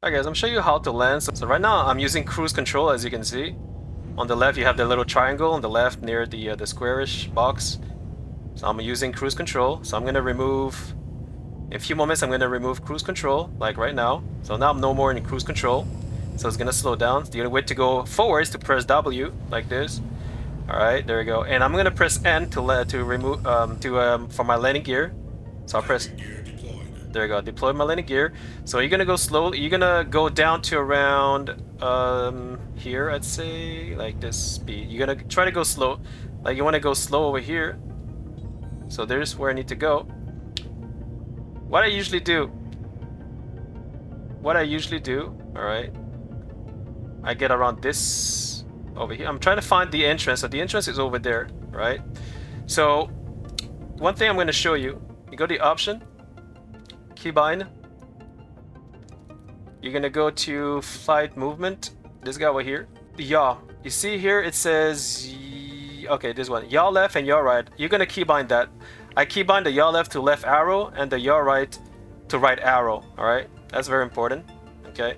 Alright guys, I'm showing you how to land. So right now I'm using cruise control, as you can see. On the left you have the little triangle on the left near the squarish box. So I'm using cruise control. So I'm gonna remove, in a few moments I'm gonna remove cruise control, like right now. So now I'm no more in cruise control. So it's gonna slow down. The only way to go forward is to press W, like this. Alright, there we go. And I'm gonna press N to remove for my landing gear. So I'll press, there you go, deploy my landing gear. So you're gonna go slowly, you're gonna go down to around here, I'd say, like this speed. You're gonna try to go slow, like you want to go slow over here. So there's where I need to go. What I usually do, all right, I get around this over here. I'm trying to find the entrance. So the entrance is over there, right? So one thing I'm going to show you, you go to the option, keybind. You're going to go to flight movement, this guy over here, yaw. You see here it says, okay, this one, yaw left and yaw right. You're going to keybind that. I keybind the yaw left to left arrow and the yaw right to right arrow. All right, that's very important. Okay,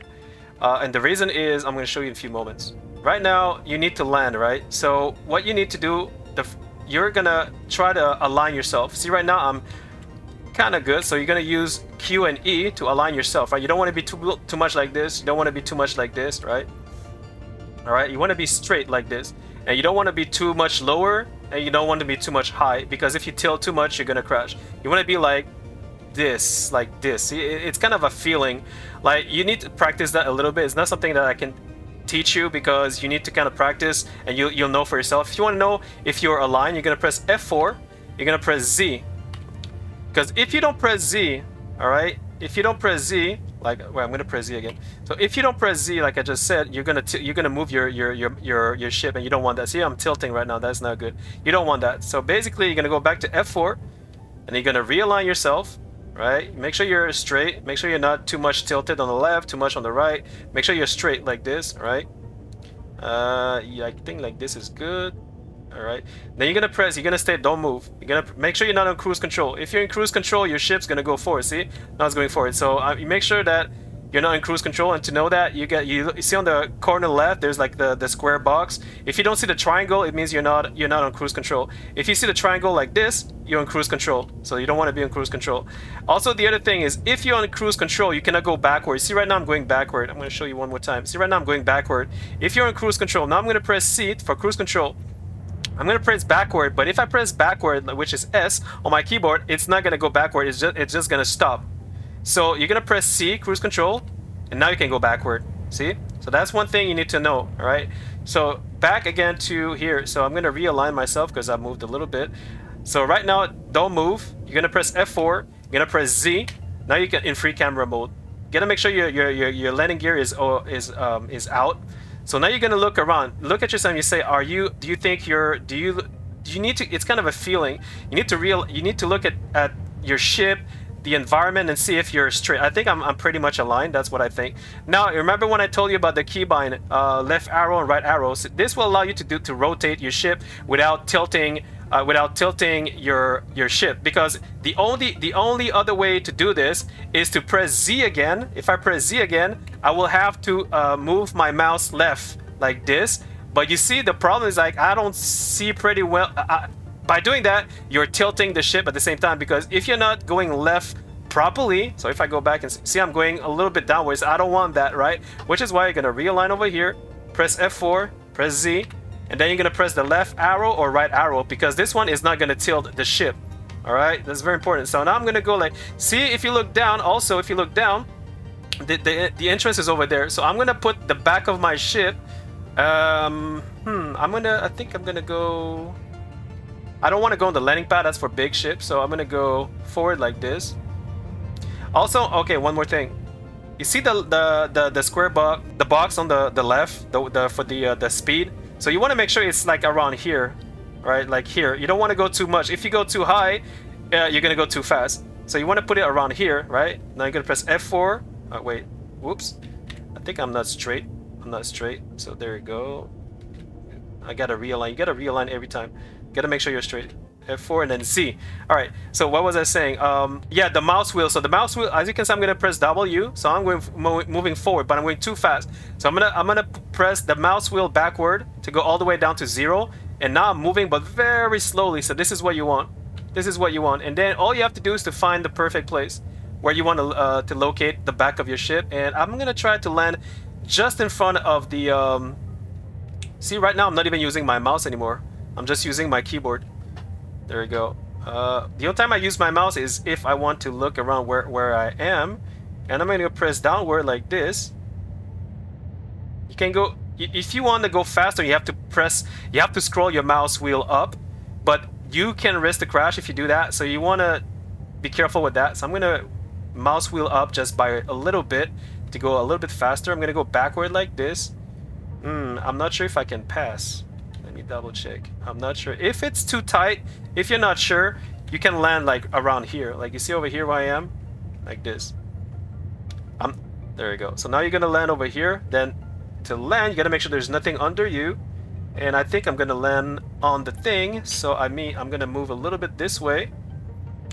and the reason is I'm going to show you in a few moments. Right now you need to land, right? So what you need to do, you're gonna try to align yourself. See, right now I'm kind of good, so you're gonna use Q and E to align yourself, right? You don't want to be too much like this. You don't want to be too much like this, right? All right, you want to be straight like this, and you don't want to be too much lower, and you don't want to be too much high, because if you tilt too much, you're gonna crash. You want to be like this, like this. See, it's kind of a feeling. Like, you need to practice that a little bit. It's not something that I can teach you, because you need to kind of practice, and you'll know for yourself. If you want to know if you're aligned, you're gonna press F4. You're gonna press Z, because if you don't press Z, all right, if you don't press Z, like, well, I'm gonna press Z again. So if you don't press Z, like I just said, you're gonna move your ship, and you don't want that. See, I'm tilting right now. That's not good. You don't want that. So basically, you're gonna go back to F4, and you're gonna realign yourself. Right? Make sure you're straight. Make sure you're not too much tilted on the left, too much on the right. Make sure you're straight like this, right? Yeah, I think like this is good. All right. Then you're gonna stay, don't move. You're gonna make sure you're not on cruise control. If you're in cruise control, your ship's gonna go forward. See? Now it's going forward. So you make sure that you're not in cruise control, and to know that, you see on the corner left, there's like the square box. If you don't see the triangle, it means you're not on cruise control. If you see the triangle like this, you're on cruise control. So you don't want to be on cruise control. Also, the other thing is, if you're on cruise control, you cannot go backwards. See, right now I'm going backward. I'm going to show you one more time. See, right now I'm going backward. If you're on cruise control, now I'm going to press C for cruise control. I'm going to press backward, but if I press backward, which is S on my keyboard, it's not going to go backward. It's just going to stop. So you're gonna press C, cruise control, and now you can go backward. See? So that's one thing you need to know. All right. So back again to here. So I'm gonna realign myself because I moved a little bit. So right now, don't move. You're gonna press F4. You're gonna press Z. Now you get in free camera mode. You gotta make sure your landing gear is out. So now you're gonna look around. Look at yourself. And you say, do you think you're? Do you need to? It's kind of a feeling. You need to look at your ship, the environment, and see if you're straight. I think I'm pretty much aligned. That's what I think. Now, remember when I told you about the keybind, left arrow and right arrow? So this will allow you to rotate your ship without tilting your ship, because the only other way to do this is to press Z again. If I press Z again, I will have to move my mouse left like this. But you see, the problem is, like, I don't see pretty well. By doing that, you're tilting the ship at the same time, because if you're not going left properly, so if I go back and see, I'm going a little bit downwards, I don't want that, right? Which is why you're gonna realign over here, press F4, press Z, and then you're gonna press the left arrow or right arrow, because this one is not gonna tilt the ship. All right, that's very important. So now I'm gonna go like, see, if you look down, also if you look down, the entrance is over there. So I'm gonna put the back of my ship. I think I'm gonna go. I don't want to go on the landing pad, that's for big ships, so I'm gonna go forward like this. Also, okay, one more thing. You see the square box, the box on the left, for the speed. So you want to make sure it's like around here, right? Like here. You don't want to go too much. If you go too high, you're gonna go too fast. So you want to put it around here, right? Now you're gonna press F4. Wait, whoops. I think I'm not straight. I'm not straight. So there you go. I gotta realign. You gotta realign every time. Gotta make sure you're straight. F4 and then Z. All right, so what was I saying? Yeah, the mouse wheel. So the mouse wheel, as you can see, I'm gonna press W. So I'm going moving forward, but I'm going too fast. So I'm gonna press the mouse wheel backward to go all the way down to 0. And now I'm moving, but very slowly. So this is what you want. This is what you want. And then all you have to do is to find the perfect place where you want to locate the back of your ship. And I'm gonna try to land just in front of the. See, right now I'm not even using my mouse anymore. I'm just using my keyboard. There we go. The only time I use my mouse is if I want to look around where I am. And I'm going to press downward like this. You can go... If you want to go faster, you have to scroll your mouse wheel up. But you can risk the crash if you do that. So you want to be careful with that. So I'm going to mouse wheel up just by a little bit to go a little bit faster. I'm going to go backward like this. I'm not sure if I can pass. Let me double check. I'm not sure. If it's too tight, if you're not sure, you can land like around here. Like you see over here where I am? Like this. There you go. So now you're going to land over here. Then to land, you got to make sure there's nothing under you. And I think I'm going to land on the thing. So I'm going to move a little bit this way.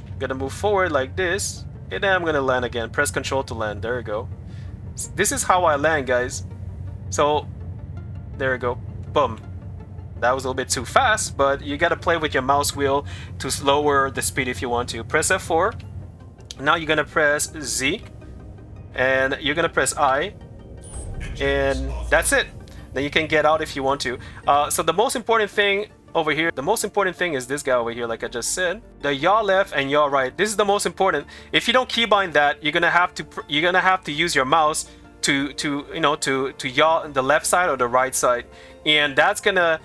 I'm going to move forward like this. And then I'm going to land again. Press Control to land. There you go. This is how I land, guys. So there you go. Boom. That was a little bit too fast, but you got to play with your mouse wheel to lower the speed if you want to. Press F4. Now you're going to press Z. And you're going to press I. And that's it. Then you can get out if you want to. So the most important thing over here, the most important thing is this guy over here, like I just said. The yaw left and yaw right. This is the most important. If you don't keybind that, you're going to have to use your mouse to yaw the left side or the right side, and that's gonna,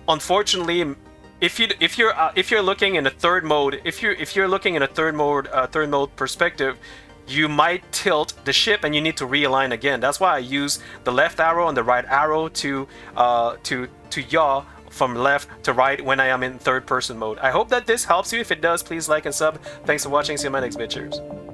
unfortunately, if you're looking in a third mode, if you're looking in a third mode perspective, you might tilt the ship and you need to realign again. That's why I use the left arrow and the right arrow to yaw from left to right when I am in third person mode. I hope that this helps you. If it does, please like and sub. Thanks for watching. See you in my next video. Cheers.